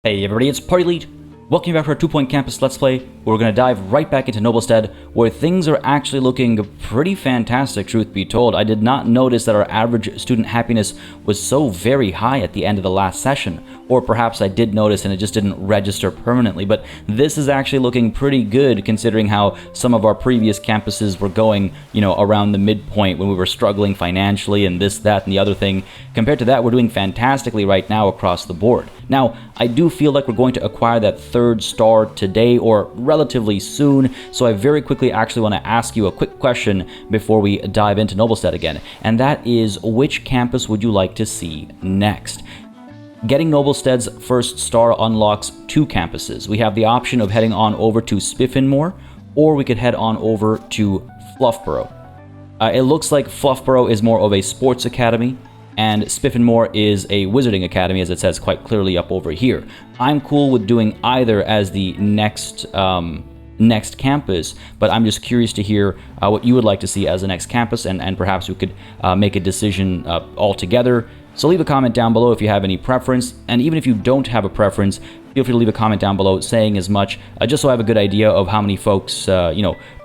Hey everybody, it's PartyElite. Welcome back to our 2-Point Campus Let's Play, where we're going to dive right back into Noblestead, where things are actually looking pretty fantastic, truth be told. I did not notice that our average student happiness was so very high at the end of the last session, or perhaps I did notice and it just didn't register permanently, but this is actually looking pretty good considering how some of our previous campuses were going, around the midpoint when we were struggling financially and this, that, and the other thing. Compared to that, we're doing fantastically right now across the board. Now, I do feel like we're going to acquire that third star today or relatively soon, so I very quickly actually want to ask you a quick question before we dive into Noblestead again, and that is, which campus would you like to see next? Getting Noblestead's first star unlocks 2 campuses. We have the option of heading on over to Spiffenmore, or we could head on over to Fluffborough. It looks like Fluffborough is more of a sports academy, and Spiffenmore is a wizarding academy, as it says quite clearly up over here. I'm cool with doing either as the next campus, but I'm just curious to hear what you would like to see as the next campus, and perhaps we could make a decision all together. So leave a comment down below if you have any preference, and even if you don't have a preference, feel free to leave a comment down below saying as much, just so I have a good idea of how many folks,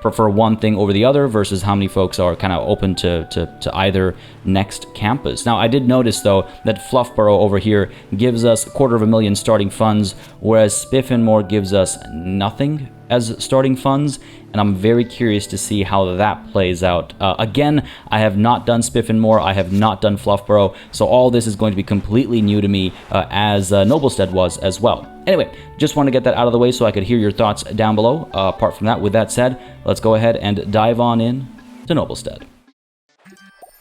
prefer one thing over the other versus how many folks are kind of open to either next campus. Now, I did notice, though, that Fluffborough over here gives us $250,000 starting funds, whereas Spiffenmore gives us nothing as starting funds, and I'm very curious to see how that plays out. Again, I have not done Spiffenmore, I have not done Fluffborough, so all this is going to be completely new to me, as Noblestead was as well. Anyway, just want to get that out of the way so I could hear your thoughts down below. Apart from that, with that said, let's go ahead and dive on in to Noblestead.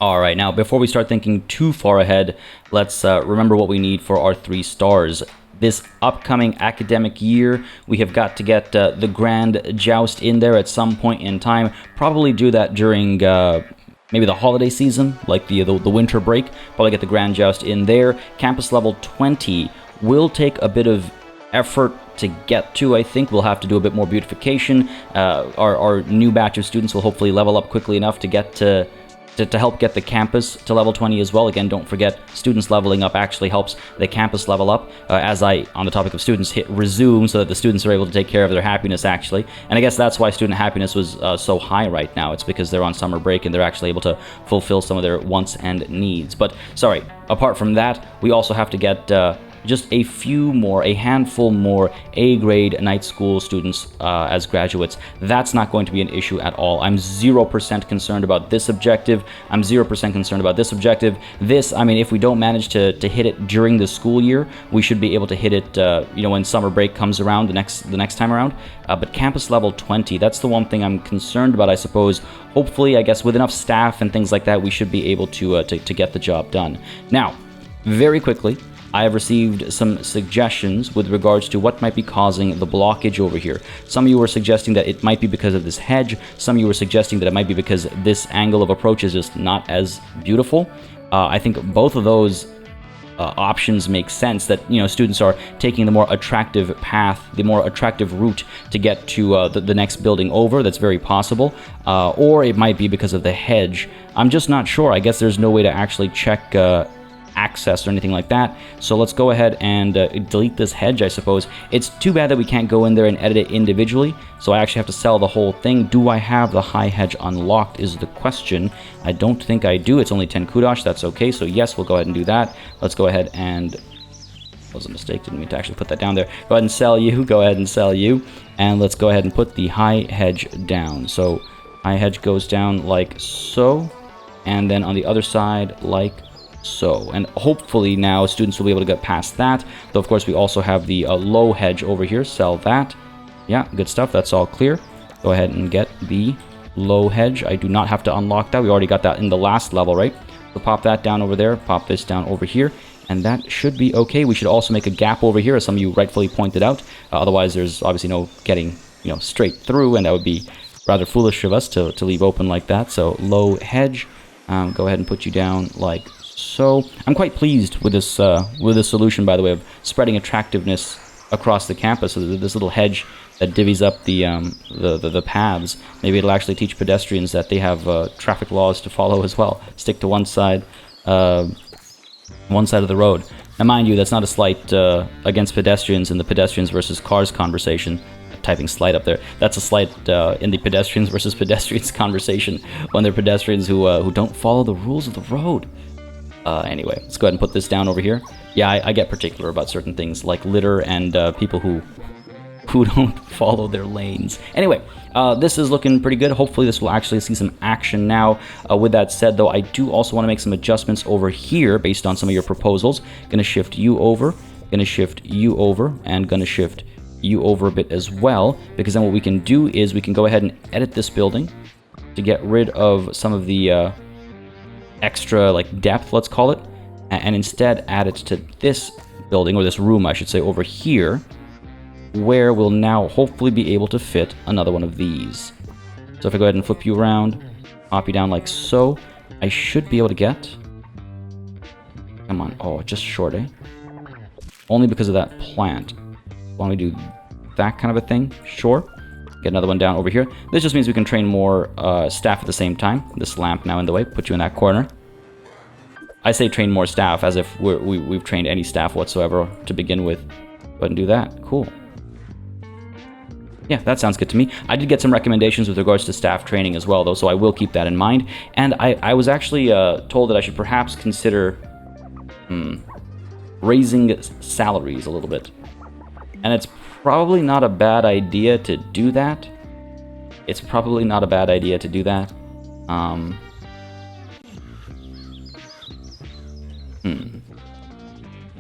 Alright, now before we start thinking too far ahead, let's remember what we need for our 3 stars. This upcoming academic year, we have got to get the Grand Joust in there at some point in time. Probably do that during maybe the holiday season, like the winter break. Probably get the Grand Joust in there. Campus level 20 will take a bit of effort to get to. I think we'll have to do a bit more beautification. Our new batch of students will hopefully level up quickly enough to get to help get the campus to level 20 as well. Again, don't forget, students leveling up actually helps the campus level up. As I, on the topic of students, hit resume so that the students are able to take care of their happiness, actually. And I guess that's why student happiness was so high right now. It's because they're on summer break and they're actually able to fulfill some of their wants and needs. But, sorry, apart from that, we also have to get just a handful more A-grade night school students as graduates. That's not going to be an issue at all. I'm 0% concerned about this objective. I'm 0% concerned about this objective. This, I mean, if we don't manage to hit it during the school year, we should be able to hit it, when summer break comes around the next time around. But campus level 20, that's the one thing I'm concerned about, I suppose. Hopefully, I guess, with enough staff and things like that, we should be able to get the job done. Now, very quickly, I have received some suggestions with regards to what might be causing the blockage over here. Some of you were suggesting that it might be because of this hedge. Some of you were suggesting that it might be because this angle of approach is just not as beautiful. I think both of those options make sense, that students are taking the more attractive path, the more attractive route to get to the next building over. That's very possible. Or it might be because of the hedge. I'm just not sure. I guess there's no way to actually check access or anything like that, so let's go ahead and delete this hedge, I suppose. It's too bad that we can't go in there and edit it individually, so I actually have to sell the whole thing. Do I have the high hedge unlocked is the question. I don't think I do. It's only 10 kudosh. That's okay, so yes, we'll go ahead and do that. Let's go ahead and... that was a mistake, didn't mean to actually put that down there. Go ahead and sell you, go ahead and sell you, and let's go ahead and put the high hedge down. So high hedge goes down like so, and then on the other side like so, and hopefully now students will be able to get past that. Though of course we also have the low hedge over here. Sell that. Yeah, good stuff. That's all clear. Go ahead and get the low hedge. I do not have to unlock that. We already got that in the last level, right? So pop that down over there. Pop this down over here, and that should be okay. We should also make a gap over here, as some of you rightfully pointed out. Otherwise, there's obviously no getting straight through, and that would be rather foolish of us to leave open like that. So low hedge. Go ahead and put you down like so. I'm quite pleased with this solution, by the way, of spreading attractiveness across the campus. So this little hedge that divvies up the paths. Maybe it'll actually teach pedestrians that they have traffic laws to follow as well. Stick to one side of the road. Now, mind you, that's not a slight against pedestrians in the pedestrians versus cars conversation. Typing slight up there. That's a slight in the pedestrians versus pedestrians conversation when they're pedestrians who don't follow the rules of the road. Anyway, let's go ahead and put this down over here. Yeah, I get particular about certain things like litter and people who don't follow their lanes. Anyway, this is looking pretty good. Hopefully this will actually see some action now. With that said, though, I do also want to make some adjustments over here based on some of your proposals. Gonna shift you over, gonna shift you over, and gonna shift you over a bit as well, because then what we can do is we can go ahead and edit this building to get rid of some of the extra like depth, let's call it, and instead add it to this building, or this room I should say, over here, where we'll now hopefully be able to fit another one of these. So if I go ahead and flip you around, pop you down like so, I should be able to get, come on, oh, just short, eh? Only because of that plant. Why don't we do that kind of a thing? Sure. Get another one down over here. This just means we can train more staff at the same time. This lamp now in the way. Put you in that corner. I say train more staff as if we've trained any staff whatsoever to begin with. Go ahead and do that. Cool. Yeah, that sounds good to me. I did get some recommendations with regards to staff training as well, though, so I will keep that in mind. And I was actually told that I should perhaps consider raising salaries a little bit. And it's probably not a bad idea to do that. It's probably not a bad idea to do that.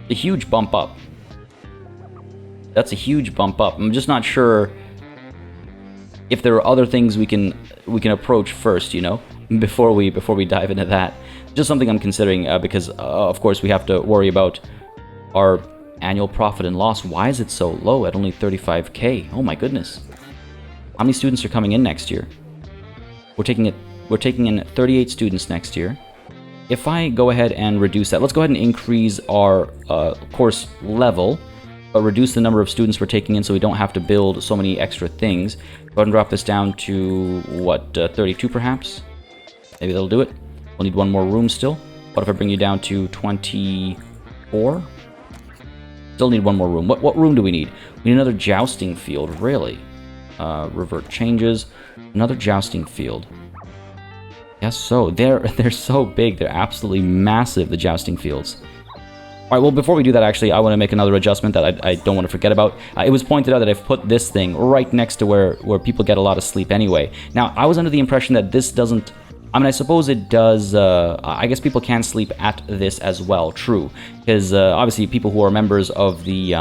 A huge bump up. That's a huge bump up. I'm just not sure if there are other things we can approach first, you know, before we dive into that. Just something I'm considering because of course we have to worry about our annual profit and loss. Why is it so low at only 35K? Oh my goodness. How many students are coming in next year? We're taking in 38 students next year. If I go ahead and reduce that, let's go ahead and increase our course level, but reduce the number of students we're taking in so we don't have to build so many extra things. Go ahead and drop this down to, what, 32 perhaps? Maybe that'll do it. We'll need one more room still. What if I bring you down to 24? Still need one more room. What room do we need? We need another jousting field, really. Revert changes. Another jousting field. Yes, so they're so big. They're absolutely massive, the jousting fields. All right, well, before we do that, actually, I want to make another adjustment that I don't want to forget about. It was pointed out that I've put this thing right next to where people get a lot of sleep anyway. Now, I was under the impression that this doesn't... I mean, I suppose it does, I guess people can sleep at this as well, true. Because obviously people who are members of the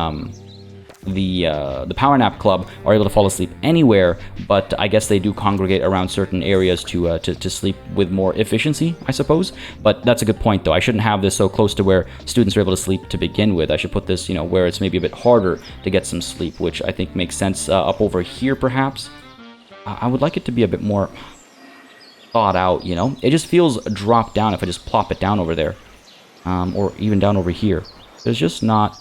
Power Nap Club are able to fall asleep anywhere, but I guess they do congregate around certain areas to sleep with more efficiency, I suppose. But that's a good point, though. I shouldn't have this so close to where students are able to sleep to begin with. I should put this, you know, where it's maybe a bit harder to get some sleep, which I think makes sense up over here, perhaps. I would like it to be a bit more thought out, you know? It just feels dropped down if I just plop it down over there. Or even down over here. There's just not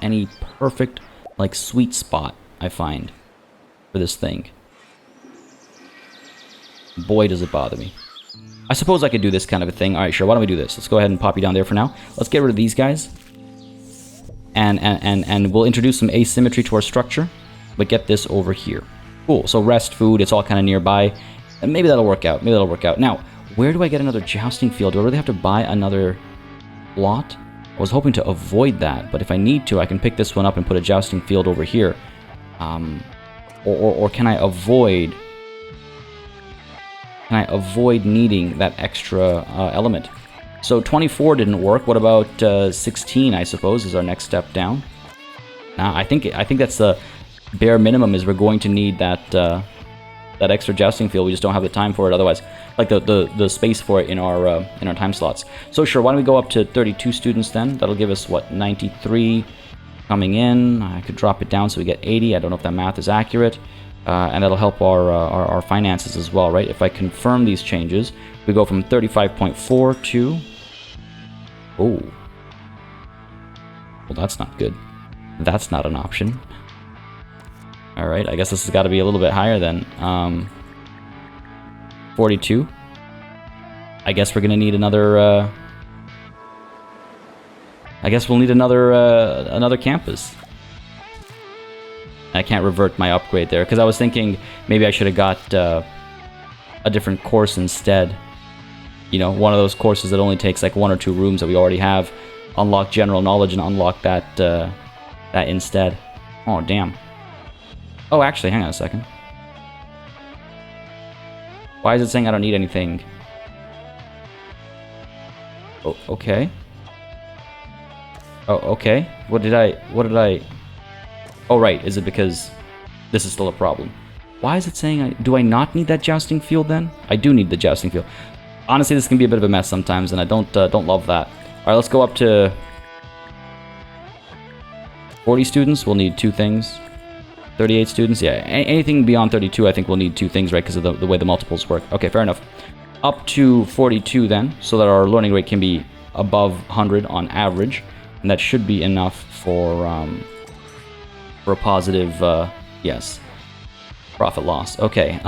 any perfect, like, sweet spot, I find, for this thing. Boy, does it bother me. I suppose I could do this kind of a thing. Alright, sure, why don't we do this? Let's go ahead and pop you down there for now. Let's get rid of these guys. And we'll introduce some asymmetry to our structure, but get this over here. Cool, so rest, food, it's all kind of nearby. And maybe that'll work out, Now, where do I get another jousting field? Do I really have to buy another lot? I was hoping to avoid that, but if I need to, I can pick this one up and put a jousting field over here. Or can I avoid... needing that extra element? So 24 didn't work. What about 16, I suppose, is our next step down? I think that's the bare minimum, is we're going to need that that extra jousting field. We just don't have the time for it otherwise, like the space for it in our time slots. So sure, why don't we go up to 32 students then? That'll give us, what, 93 coming in. I could drop it down so we get 80. I don't know if that math is accurate. And that'll help our finances as well, right? If I confirm these changes, we go from 35.4 to... Oh. Well, that's not good. That's not an option. Alright, I guess this has got to be a little bit higher then. 42. I guess we're going to need another I guess we'll need another campus. I can't revert my upgrade there, because I was thinking maybe I should have got a different course instead. You know, one of those courses that only takes like 1 or 2 rooms that we already have. Unlock general knowledge and unlock that that instead. Oh, damn. Oh, actually, hang on a second. Why is it saying I don't need anything? Oh, okay. Oh, okay. What did I... Oh, right. Is it because this is still a problem? Why is it saying do I not need that jousting field then? I do need the jousting field. Honestly, this can be a bit of a mess sometimes, and I don't love that. All right, let's go up to 40 students. We'll need 2 things. 38 students. Yeah, anything beyond 32, I think we'll need 2 things, right? Because of the way the multiples work. Okay, fair enough. Up to 42 then, so that our learning rate can be above 100 on average, and that should be enough for a positive, yes, profit loss. Okay,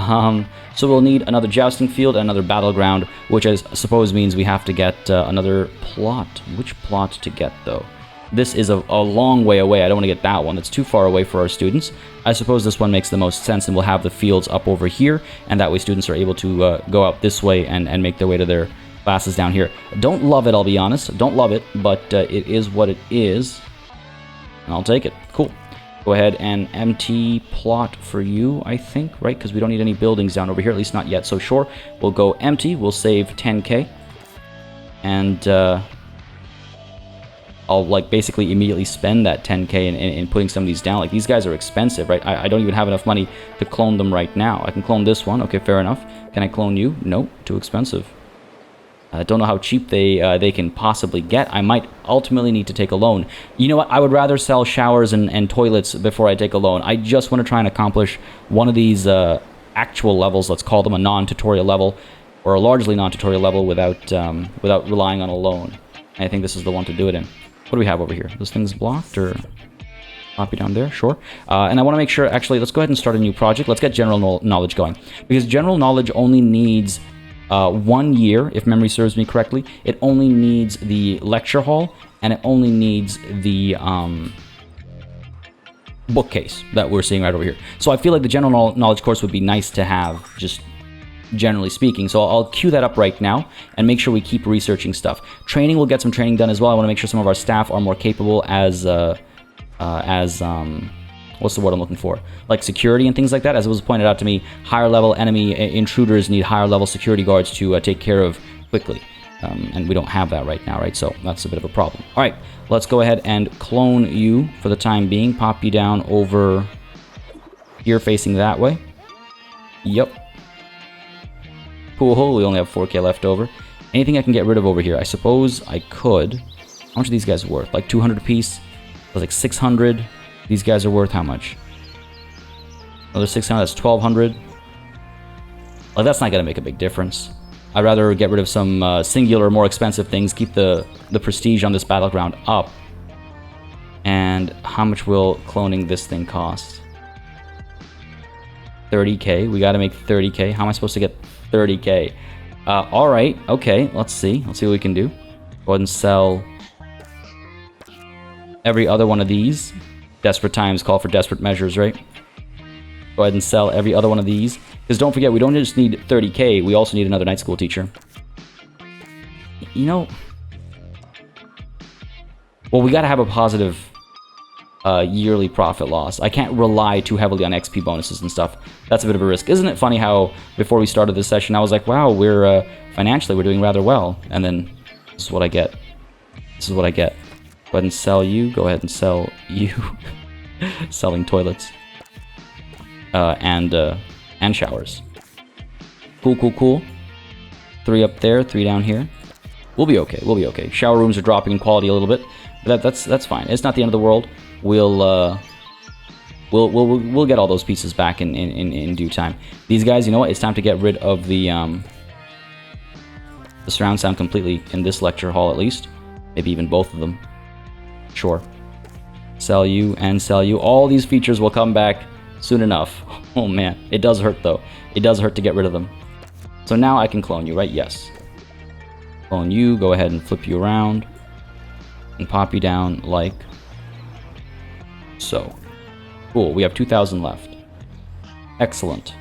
so we'll need another jousting field and another battleground, which I suppose means we have to get another plot. Which plot to get, though? This is a long way away. I don't want to get that one. It's too far away for our students. I suppose this one makes the most sense, and we'll have the fields up over here, and that way students are able to go out this way and make their way to their classes down here. Don't love it, I'll be honest. Don't love it, but it is what it is, and I'll take it. Cool. Go ahead and empty plot for you, I think, right? Because we don't need any buildings down over here, at least not yet. So sure, we'll go empty. We'll save 10k, and I'll like basically immediately spend that 10k in putting some of these down. Like, these guys are expensive, right? I don't even have enough money to clone them right now. I can clone this one. Okay, fair enough. Can I clone you? Nope, too expensive. I don't know how cheap they can possibly get. I might ultimately need to take a loan. You know what? I would rather sell showers and toilets before I take a loan. I just want to try and accomplish one of these actual levels. Let's call them a non-tutorial level, or a largely non-tutorial level without relying on a loan. And I think this is the one to do it in. What do we have over here? This thing's blocked, or copy down there? Sure. And I want to make sure, actually, let's go ahead and start a new project. Let's get general knowledge going. Because general knowledge only needs 1 year, if memory serves me correctly. It only needs the lecture hall, and it only needs the bookcase that we're seeing right over here. So I feel like the general knowledge course would be nice to have, just generally speaking. So I'll queue that up right now and make sure we keep researching stuff. Training, we'll get some training done as well. I want to make sure some of our staff are more capable as what's the word I'm looking for? Like security and things like that. As it was pointed out to me, higher level enemy intruders need higher level security guards to take care of quickly. And we don't have that right now, right? So that's a bit of a problem. All right, let's go ahead and clone you for the time being. Pop you down over here facing that way. Yep. Cool, we only have 4k left over. Anything I can get rid of over here? I suppose I could. How much are these guys worth? Like 200 apiece? That's like 600. These guys are worth how much? Another 600, that's 1200. Like, that's not going to make a big difference. I'd rather get rid of some singular, more expensive things, keep the prestige on this battleground up. And how much will cloning this thing cost? 30k. We got to make 30k. How am I supposed to get 30k? Alright, okay, let's see. Let's see what we can do. Go ahead and sell every other one of these. Desperate times call for desperate measures, right? Go ahead and sell every other one of these. Because don't forget, we don't just need 30k, we also need another night school teacher. You know... Well, we gotta have a positive yearly profit loss. I can't rely too heavily on XP bonuses and stuff. That's a bit of a risk. Isn't it funny how, before we started this session, I was like, wow, we're financially, we're doing rather well. And then, this is what I get. This is what I get. Go ahead and sell you. Go ahead and sell you. Selling toilets. And showers. Cool. 3 up there, 3 down here. We'll be okay. We'll be okay. Shower rooms are dropping in quality a little bit. But that's fine. It's not the end of the world. We'll get all those pieces back in due time. These guys, you know what? It's time to get rid of the surround sound completely in this lecture hall, at least. Maybe even both of them. Sure. Sell you and sell you. All these features will come back soon enough. Oh man, it does hurt though. It does hurt to get rid of them. So now I can clone you, right? Yes. Clone you. Go ahead and flip you around. And pop you down like so. Cool, we have 2,000 left. Excellent.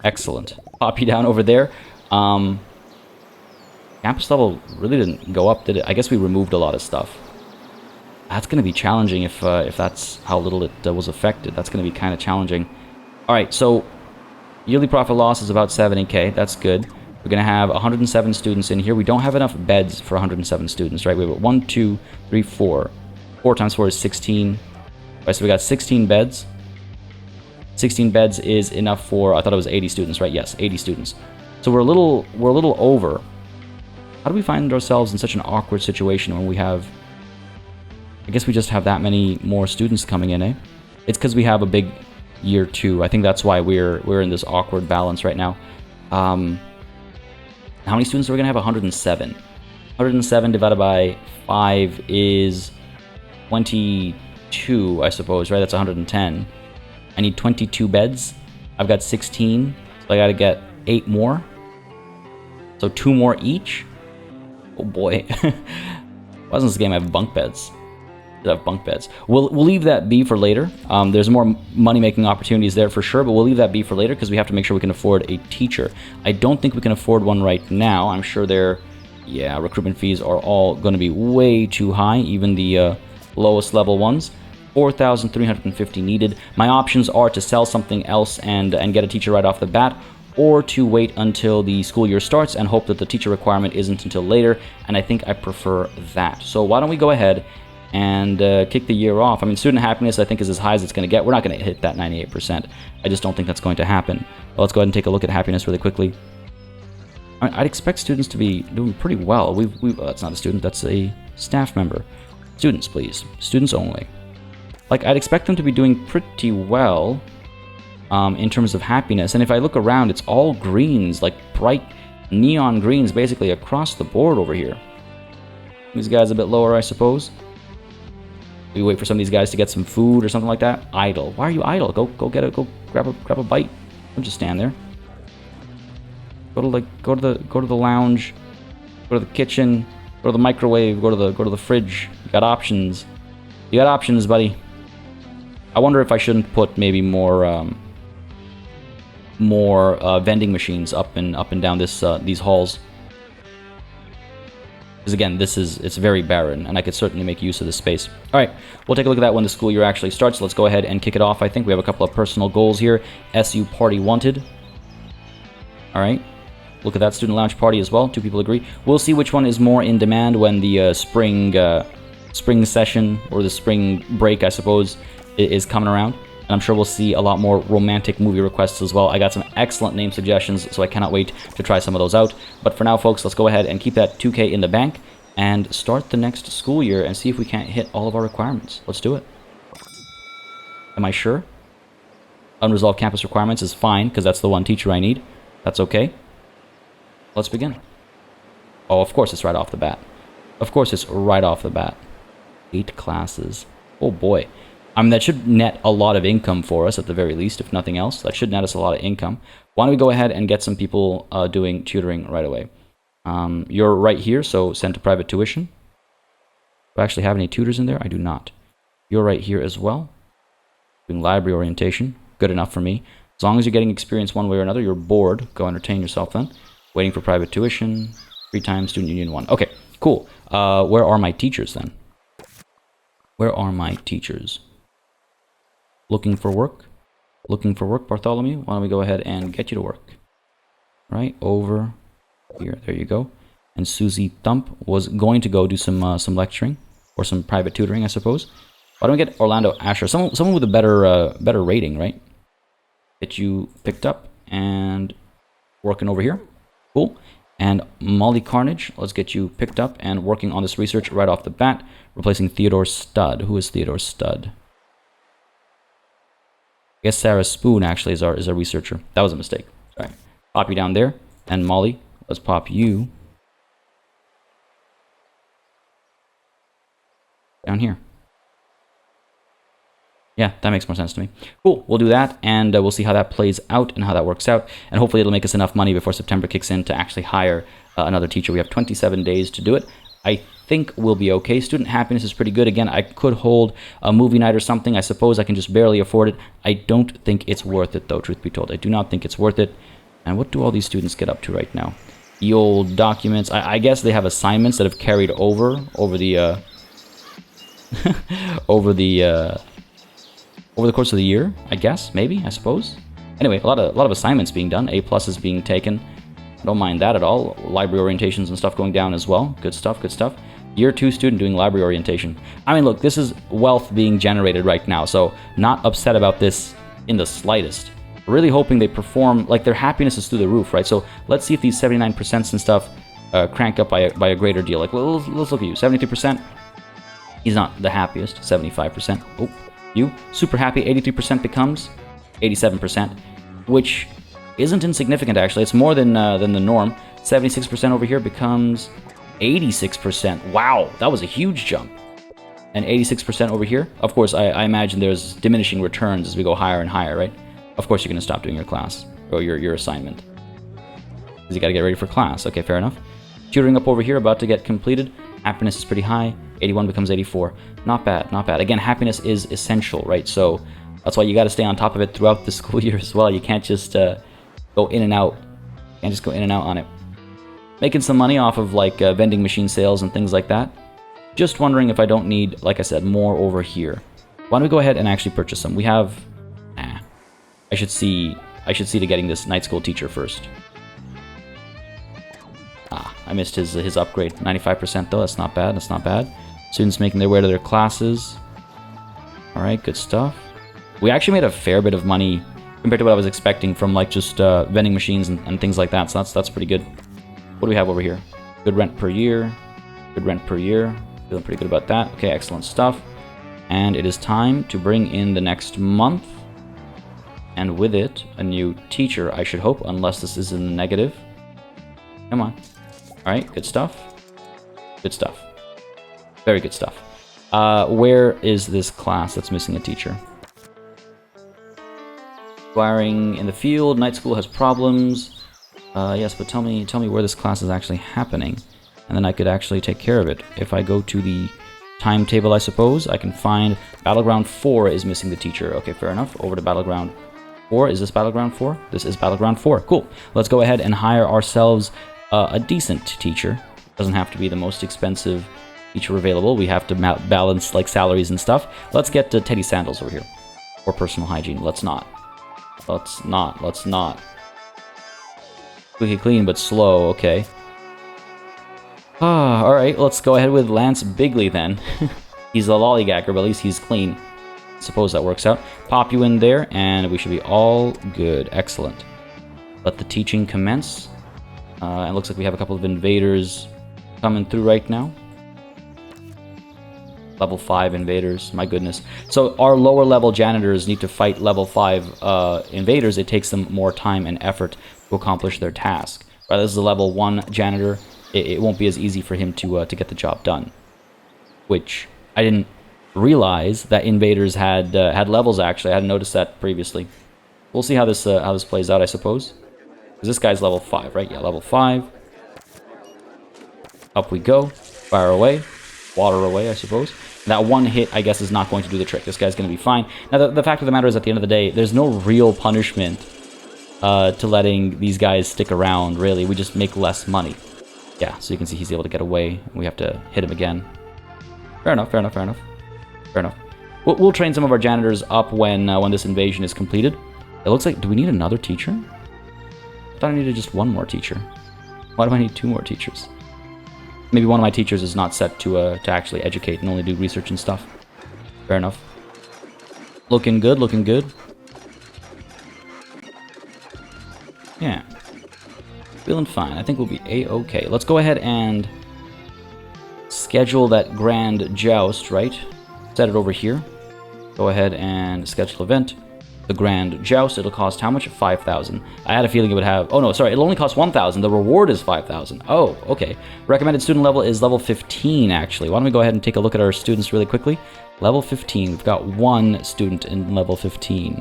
Excellent. Pop you down over there. Campus level really didn't go up, did it? I guess we removed a lot of stuff. That's going to be challenging if that's how little it was affected. That's going to be kind of challenging. Alright, so yearly profit loss is about 70k. That's good. We're going to have 107 students in here. We don't have enough beds for 107 students, right? We have 1, 2, 3, 4. 4 times 4 is 16. Right, so we got 16 beds. 16 beds is enough for, I thought it was 80 students, right? Yes, 80 students. So we're a little over. How do we find ourselves in such an awkward situation when we have, I guess we just have that many more students coming in, eh? It's because we have a big year 2. I think that's why we're in this awkward balance right now. How many students are we going to have? 107. 107 divided by 5 is 22, I suppose, right? That's 110. I need 22 beds. I've got 16, so I got to get 8 more. So 2 more each. Oh boy. Why doesn't this game have bunk beds? Have bunk beds. We'll leave that be for later. There's more money-making opportunities there for sure, but we'll leave that be for later because we have to make sure we can afford a teacher. I don't think we can afford one right now. I'm sure recruitment fees are all going to be way too high, even the lowest level ones. 4,350 needed. My options are to sell something else and get a teacher right off the bat, or to wait until the school year starts and hope that the teacher requirement isn't until later, and I think I prefer that. So why don't we go ahead and kick the year off. I mean, student happiness, I think, is as high as it's going to get. We're not going to hit that 98%. I just don't think that's going to happen. But let's go ahead and take a look at happiness really quickly. I'd expect students to be doing pretty well. That's not a student, that's a staff member. Students, please. Students only. Like, I'd expect them to be doing pretty well in terms of happiness. And if I look around, it's all greens, like bright neon greens, basically across the board over here. These guys a bit lower, I suppose. We wait for some of these guys to get some food or something like that. Idle. Why are you idle? Go get it. Go grab a bite. Don't just stand there. Go to the lounge. Go to the kitchen. Go to the microwave. Go to the fridge. You got options. You got options, buddy. I wonder if I shouldn't put maybe more vending machines up and down these halls. Because again, it's very barren, and I could certainly make use of this space. All right, we'll take a look at that when the school year actually starts. Let's go ahead and kick it off. I think we have a couple of personal goals here. SU party wanted. All right, look at that student lounge party as well. 2 people agree. We'll see which one is more in demand when the spring session or the spring break, I suppose, is coming around. And I'm sure we'll see a lot more romantic movie requests as well. I got some excellent name suggestions, so I cannot wait to try some of those out. But for now, folks, let's go ahead and keep that 2K in the bank and start the next school year and see if we can't hit all of our requirements. Let's do it. Am I sure? Unresolved campus requirements is fine, because that's the one teacher I need. That's okay. Let's begin. Oh, of course it's right off the bat. Of course it's right off the bat. 8 classes. Oh boy. I mean, that should net a lot of income for us, at the very least, if nothing else. That should net us a lot of income. Why don't we go ahead and get some people doing tutoring right away? You're right here, so send to private tuition. Do I actually have any tutors in there? I do not. You're right here as well. Doing library orientation. Good enough for me. As long as you're getting experience one way or another, you're bored. Go entertain yourself then. Waiting for private tuition. Free time, student union 1. Okay, cool. Where are my teachers then? Where are my teachers? Looking for work? Looking for work, Bartholomew? Why don't we go ahead and get you to work? Right over here. There you go. And Susie Thump was going to go do some lecturing or some private tutoring, I suppose. Why don't we get Orlando Asher? Someone with a better rating, right? Get you picked up and working over here. Cool. And Molly Carnage, let's get you picked up and working on this research right off the bat, replacing Theodore Studd. Who is Theodore Studd? I guess Sarah Spoon actually is our researcher. That was a mistake. All right. Pop you down there. And Molly, let's pop you down here. Yeah, that makes more sense to me. Cool, we'll do that, and we'll see how that plays out and how that works out. And hopefully it'll make us enough money before September kicks in to actually hire another teacher. We have 27 days to do it. I think we'll be okay. Student happiness is pretty good. Again, I could hold a movie night or something. I suppose I can just barely afford it. I don't think it's worth it, though, truth be told. I do not think it's worth it. And what do all these students get up to right now? The old documents. I guess they have assignments that have carried over the over the course of the year. I guess, maybe, I suppose. Anyway, a lot of assignments being done. A+ is being taken. I don't mind that at all. Library orientations and stuff going down as well. Good stuff, good stuff. Year 2 student doing library orientation. I mean, look, this is wealth being generated right now, so not upset about this in the slightest. Really hoping they perform, like, their happiness is through the roof, right? So let's see if these 79% and stuff crank up by a greater deal. Like, well, let's look at you. 73%. He's not the happiest. 75%. Oh, you super happy. 83% becomes 87%, which isn't insignificant, actually. It's more than the norm. 76% over here becomes 86%. Wow, that was a huge jump. And 86% over here. Of course, I imagine there's diminishing returns as we go higher and higher, right? Of course, you're going to stop doing your class or your assignment, because you got to get ready for class. Okay, fair enough. Tutoring up over here, about to get completed. Happiness is pretty high. 81 becomes 84. Not bad, not bad. Again, happiness is essential, right? So that's why you got to stay on top of it throughout the school year as well. You can't just go in and out. You can't just go in and out on it. Making some money off of like vending machine sales and things like that. Just wondering if I don't need, like I said, more over here. Why don't we go ahead and actually purchase some? We have... I should see to getting this night school teacher first. I missed his upgrade. 95% though, that's not bad, that's not bad. Students making their way to their classes. Alright, good stuff. We actually made a fair bit of money compared to what I was expecting from like just vending machines and things like that, so that's pretty good. What do we have over here? Good rent per year. Good rent per year. Feeling pretty good about that. Okay, excellent stuff. And it is time to bring in the next month. And with it, a new teacher, I should hope, unless this is in the negative. Come on. Alright, good stuff. Good stuff. Very good stuff. Where is this class that's missing a teacher? Acquiring in the field, night school has problems. Yes, but tell me where this class is actually happening. And then I could actually take care of it. If I go to the timetable, I suppose, I can find Battleground 4 is missing the teacher. Okay, fair enough. Over to Battleground 4. Is this Battleground 4? This is Battleground 4. Cool. Let's go ahead and hire ourselves a decent teacher. Doesn't have to be the most expensive teacher available. We have to balance like salaries and stuff. Let's get to Teddy Sandals over here. Or personal hygiene. Let's not. Let's not. Squeaky clean but slow. Okay. Alright. Let's go ahead with Lance Bigley then. He's a lollygagger, but at least he's clean. Suppose that works out. Pop you in there, and we should be all good. Excellent. Let the teaching commence. It looks like we have a couple of invaders coming through right now. Level 5 invaders, my goodness. So our lower level janitors need to fight level 5 invaders. It takes them more time and effort to accomplish their task. Right, this is a level 1 janitor. It won't be as easy for him to get the job done. Which I didn't realize that invaders had levels. Actually, I hadn't noticed that previously. We'll see how this plays out, I suppose. Because this guy's level 5, right? Yeah, level 5. Up we go. Fire away. Water away, I suppose. That one hit, I guess, is not going to do the trick. This guy's going to be fine. Now, the fact of the matter is, at the end of the day, there's no real punishment to letting these guys stick around, really. We just make less money. Yeah, so you can see he's able to get away. We have to hit him again. Fair enough, fair enough, fair enough. Fair enough. We'll train some of our janitors up when this invasion is completed. It looks like... Do we need another teacher? I thought I needed just one more teacher. Why do I need 2 more teachers? Maybe one of my teachers is not set to actually educate and only do research and stuff. Fair enough. Looking good, looking good. Yeah. Feeling fine. I think we'll be A-okay. Let's go ahead and schedule that grand joust, right? Set it over here. Go ahead and schedule event. The grand joust. It'll cost how much? 5,000. I had a feeling it would have... Oh, no, sorry. It'll only cost 1,000. The reward is 5,000. Oh, okay. Recommended student level is level 15, actually. Why don't we go ahead and take a look at our students really quickly? Level 15. We've got 1 student in level 15.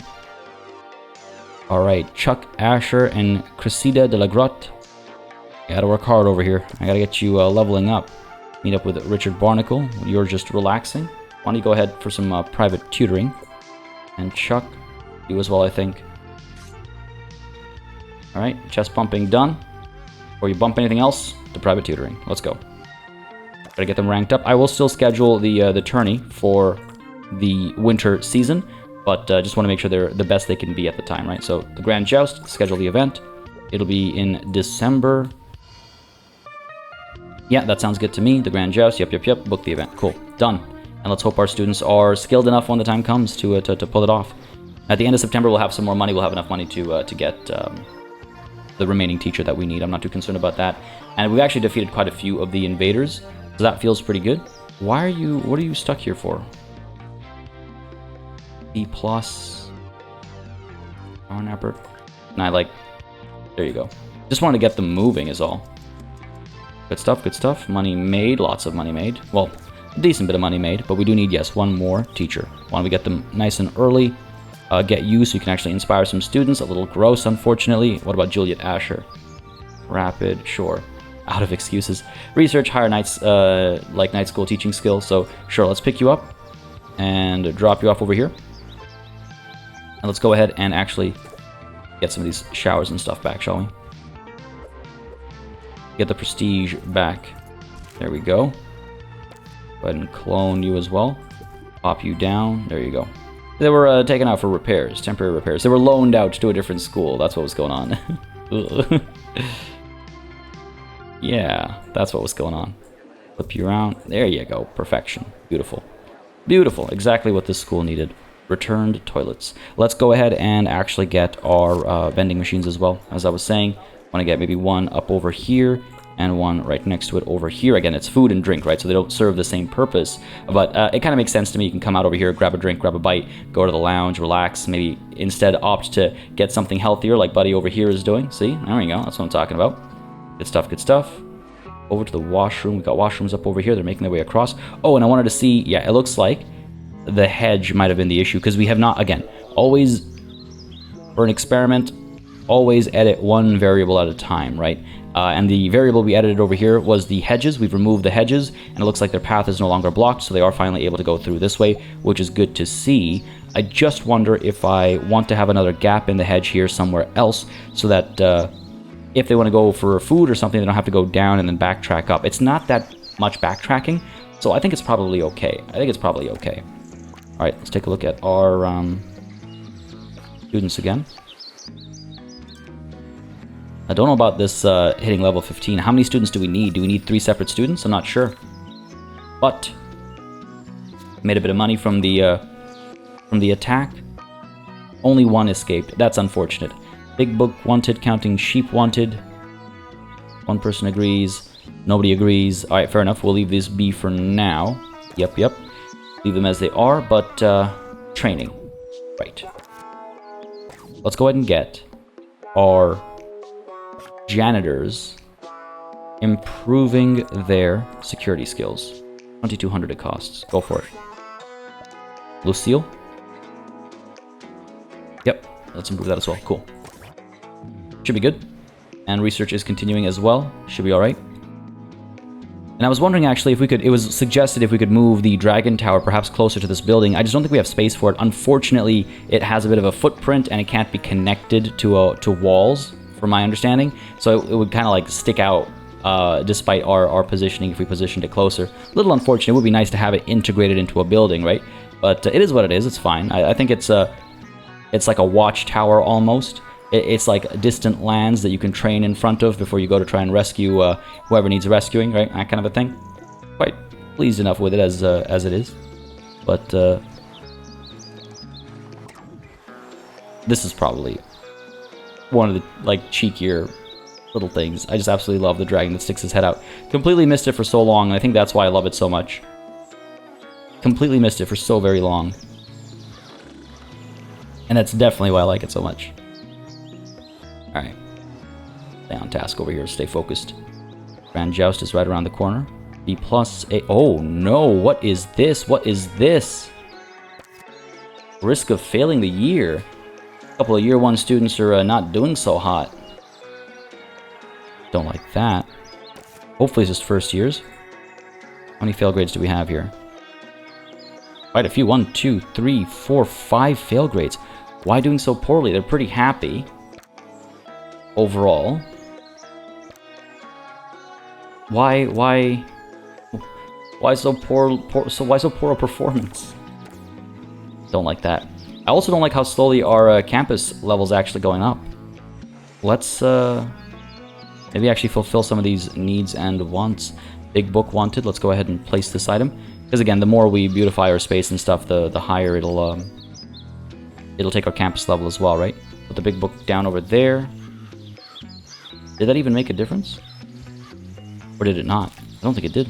All right. Chuck Asher and Cressida de la Grotte. Gotta work hard over here. I gotta get you leveling up. Meet up with Richard Barnacle. You're just relaxing. Why don't you go ahead for some private tutoring? And Chuck, you as well, I think. Alright, chest bumping done. Before you bump anything else, the private tutoring. Let's go. Gotta get them ranked up. I will still schedule the tourney for the winter season, but just want to make sure they're the best they can be at the time, right? So the Grand Joust, schedule the event. It'll be in December. Yeah, that sounds good to me. The Grand Joust, yep. Book the event. Cool, done. And let's hope our students are skilled enough when the time comes to pull it off. At the end of September, we'll have some more money. We'll have enough money to get the remaining teacher that we need. I'm not too concerned about that. And we've actually defeated quite a few of the invaders, so that feels pretty good. What are you stuck here for? B+. Napper. And there you go. Just wanted to get them moving is all. Good stuff, good stuff. Money made, lots of money made. Well, a decent bit of money made, but we do need, yes, one more teacher. Why don't we get them nice and early? Get you so you can actually inspire some students. A little gross, unfortunately. What about Juliet Asher? Rapid, sure. Out of excuses. Research, higher night school teaching skills. So sure, let's pick you up and drop you off over here. And let's go ahead and actually get some of these showers and stuff back, shall we? Get the prestige back. There we go. Go ahead and clone you as well. Pop you down. There you go. They were taken out for repairs, temporary repairs. They were loaned out to a different school. That's what was going on. Yeah, that's what was going on. Flip you around. There you go. Perfection. Beautiful. Beautiful. Exactly what this school needed. Returned toilets. Let's go ahead and actually get our vending machines as well. As I was saying, I want to get maybe one up over here and one right next to it over here. Again, it's food and drink, right? So they don't serve the same purpose. But it kind of makes sense to me. You can come out over here, grab a drink, grab a bite, go to the lounge, relax. Maybe instead opt to get something healthier like Buddy over here is doing. See? There we go. That's what I'm talking about. Good stuff, good stuff. Over to the washroom. We've got washrooms up over here. They're making their way across. Oh, and I wanted to see, yeah, it looks like the hedge might have been the issue because we have not, again, always, for an experiment, always edit one variable at a time, right? And the variable we edited over here was the hedges. We've removed the hedges, and it looks like their path is no longer blocked, so they are finally able to go through this way, which is good to see. I just wonder if I want to have another gap in the hedge here somewhere else, so that if they want to go for food or something, they don't have to go down and then backtrack up. It's not that much backtracking, so I think it's probably okay. All right, let's take a look at our students again. I don't know about this hitting level 15. How many students do we need? Do we need 3 separate students? I'm not sure. But made a bit of money from the attack. Only one escaped. That's unfortunate. Big book wanted, counting sheep wanted. One person agrees. Nobody agrees. All right, fair enough. We'll leave these be for now. Yep. Leave them as they are, but training. Right. Let's go ahead and get our janitors improving their security skills. 2,200 it costs. Go for it. Lucille? Yep, let's improve that as well. Cool. Should be good. And research is continuing as well. Should be alright. And I was wondering actually if we could, it was suggested if we could move the dragon tower perhaps closer to this building. I just don't think we have space for it. Unfortunately, it has a bit of a footprint and it can't be connected to walls, from my understanding. So it would kind of like stick out despite our positioning if we positioned it closer. A little unfortunate. It would be nice to have it integrated into a building, right? But it is what it is. It's fine. I think it's like a watchtower almost. It's like distant lands that you can train in front of before you go to try and rescue whoever needs rescuing, right? That kind of a thing. Quite pleased enough with it as it is. But this is probably one of the like cheekier little things. I just absolutely love the dragon that sticks his head out. Completely missed it for so long, and I think that's why I love it so much. Completely missed it for so very long. And that's definitely why I like it so much. Alright. Stay on task over here. Stay focused. Grand Joust is right around the corner. B+. Oh no, what is this? What is this? Risk of failing the year. A couple of year 1 students are not doing so hot. Don't like that. Hopefully it's just first years. many fail grades do we have here? Quite a few. 1, 2, 3, 4, 5 fail grades. Why doing so poorly? They're pretty happy overall. Why so poor why so poor a performance? Don't like that. I also don't like how slowly our campus level's actually going up. Let's maybe actually fulfill some of these needs and wants. Big book wanted. Let's go ahead and place this item. Because again, the more we beautify our space and stuff, the higher it'll take our campus level as well, right? Put the big book down over there. Did that even make a difference? Or did it not? I don't think it did.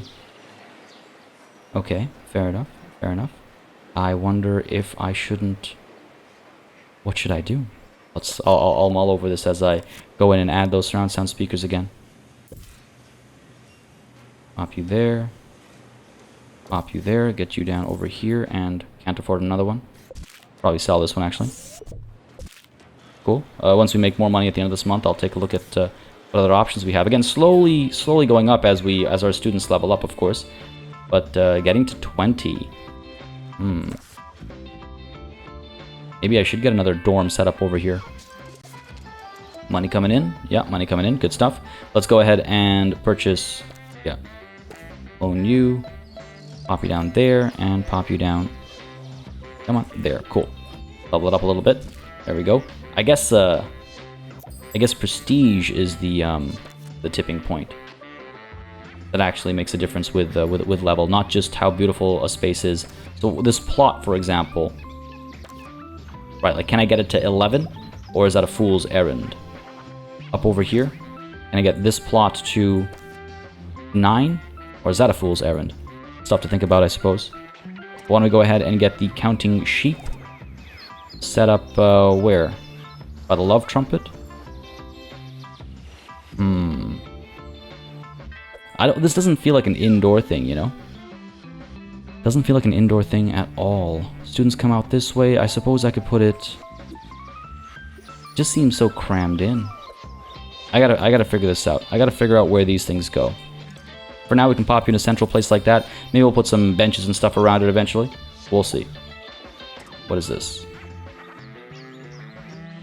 Okay, fair enough, fair enough. I wonder if I shouldn't... What should I do? I'll mull over this as I go in and add those surround sound speakers again. Pop you there. Pop you there, get you down over here, and can't afford another one. Probably sell this one, actually. Cool. Once we make more money at the end of this month, I'll take a look at what other options we have. Again, slowly going up as our students level up, of course. But getting to 20. Maybe I should get another dorm set up over here. Money coming in. Yeah, money coming in. Good stuff. Let's go ahead and purchase... Yeah. Own you. Pop you down there, and pop you down. Come on. There. Cool. Level it up a little bit. There we go. I guess prestige is the tipping point. That actually makes a difference with level, not just how beautiful a space is. So this plot, for example, right? Like, can I get it to 11, or is that a fool's errand? Up over here, can I get this plot to 9, or is that a fool's errand? Stuff to think about, I suppose. Why don't we go ahead and get the counting sheep set up where? By the love trumpet. This doesn't feel like an indoor thing, you know? Doesn't feel like an indoor thing at all. Students come out this way. I suppose I could put it... Just seems so crammed in. I gotta figure this out. I gotta figure out where these things go. For now, we can pop you in a central place like that. Maybe we'll put some benches and stuff around it eventually. We'll see. What is this?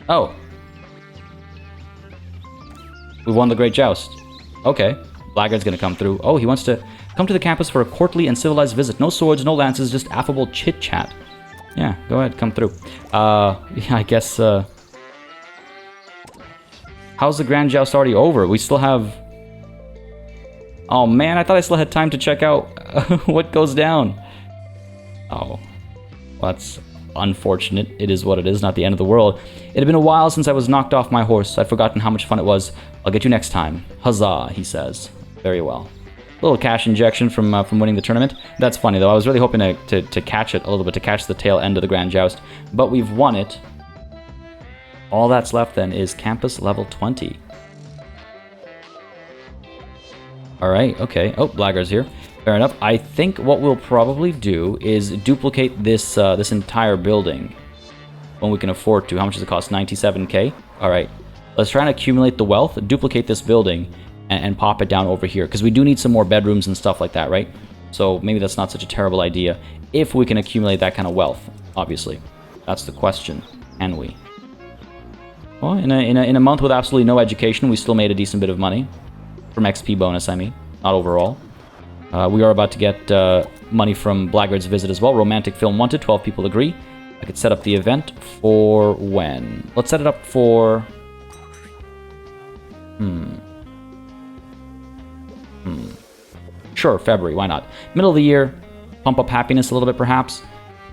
Oh. We won the Great Joust. Okay. Blackguard's gonna come through. Oh, he wants to come to the campus for a courtly and civilized visit. No swords, no lances, just affable chit-chat. Yeah, go ahead, come through. Yeah, I guess, how's the Grand Joust already over? We still have... Oh man, I thought I still had time to check out what goes down. Oh, well, that's unfortunate. It is what it is, not the end of the world. It had been a while since I was knocked off my horse. I'd forgotten how much fun it was. I'll get you next time. Huzzah, he says. Very well. A little cash injection from winning the tournament. That's funny, though. I was really hoping to catch it a little bit, to catch the tail end of the Grand Joust. But we've won it. All that's left, then, is campus level 20. Alright, okay. Oh, Blackguard's here. Fair enough. I think what we'll probably do is duplicate this this entire building when we can afford to. How much does it cost? 97k? Alright. Let's try and accumulate the wealth, duplicate this building, and pop it down over here. Because we do need some more bedrooms and stuff like that, right? So maybe that's not such a terrible idea. If we can accumulate that kind of wealth, obviously. That's the question. Can we? Well, in a month with absolutely no education, we still made a decent bit of money. From XP bonus, I mean. Not overall. We are about to get money from Blackguard's visit as well. Romantic film wanted. 12 people agree. I could set up the event for when? Let's set it up for... Sure, February. Why not? Middle of the year. Pump up happiness a little bit, perhaps.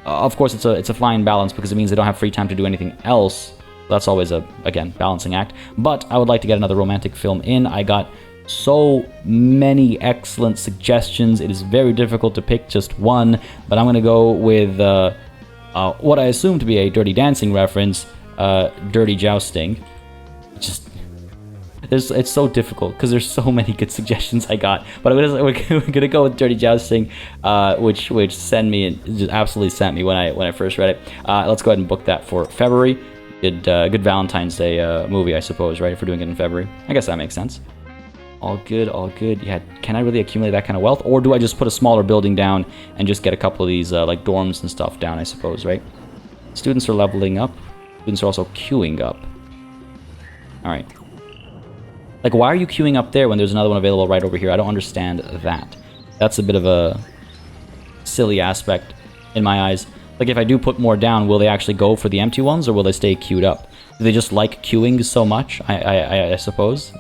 Of course, it's a fine balance because it means they don't have free time to do anything else. That's always a, again, balancing act. But I would like to get another romantic film in. I got so many excellent suggestions. It is very difficult to pick just one, but I'm going to go with what I assume to be a Dirty Dancing reference, Dirty Jousting. It's so difficult because there's so many good suggestions I got, but we're gonna go with Dirty Jousting, which just absolutely sent me when I first read it. Let's go ahead and book that for February. Good Valentine's Day movie, I suppose, right? If we're doing it in February, I guess that makes sense. All good, all good. Yeah, can I really accumulate that kind of wealth? Or do I just put a smaller building down and just get a couple of these, like, dorms and stuff down, I suppose, right? Students are leveling up. Students are also queuing up. Alright. Like, why are you queuing up there when there's another one available right over here? I don't understand that. That's a bit of a silly aspect in my eyes. Like, if I do put more down, will they actually go for the empty ones, or will they stay queued up? Do they just like queuing so much? I suppose.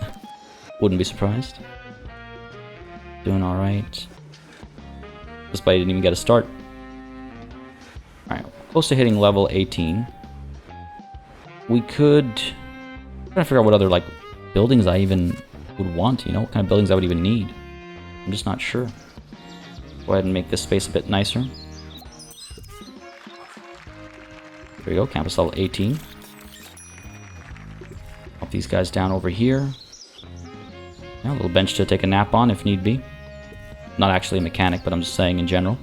Wouldn't be surprised. Doing alright. This bite didn't even get a start. Alright, close to hitting level 18. We could... I'm trying to figure out what other, like, buildings I even would want, you know? What kind of buildings I would even need. I'm just not sure. Go ahead and make this space a bit nicer. There we go, campus level 18. Pop these guys down over here. Yeah, a little bench to take a nap on if need be. Not actually a mechanic, but I'm just saying in general.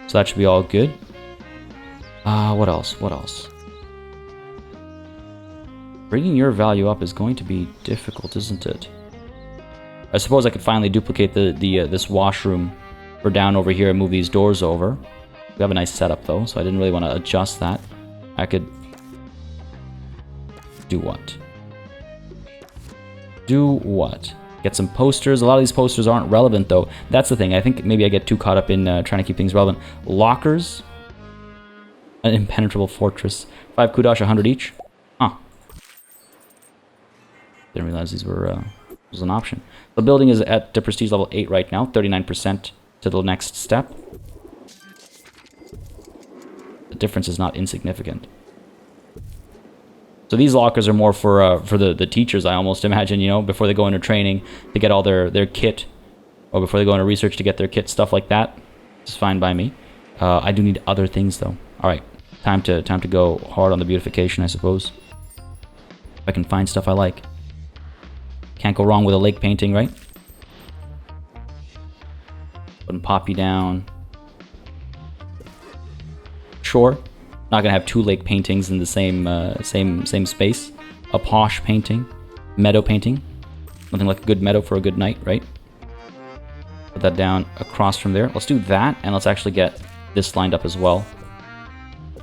So that should be all good. What else? What else? Bringing your value up is going to be difficult, isn't it? I suppose I could finally duplicate this washroom for down over here and move these doors over. We have a nice setup though, so I didn't really want to adjust that. I could... do what? Do what? Get some posters. A lot of these posters aren't relevant though. That's the thing. I think maybe I get too caught up in trying to keep things relevant. Lockers. An impenetrable fortress. 5 kudosh, 100 each. Huh. Didn't realize these were was an option. The building is at prestige level 8 right now. 39% to the next step. The difference is not insignificant. So these lockers are more for the teachers, I almost imagine, you know, before they go into training to get all their kit, or before they go into research to get their kit, stuff like that. It's fine by me. I do need other things though. All right, time to go hard on the beautification, I suppose. If I can find stuff I like. Can't go wrong with a lake painting, right? Putting Poppy down. Sure. Not gonna have 2 lake paintings in the same space. A posh painting, meadow painting. Nothing like a good meadow for a good night, right? Put that down across from there. Let's do that, and let's actually get this lined up as well,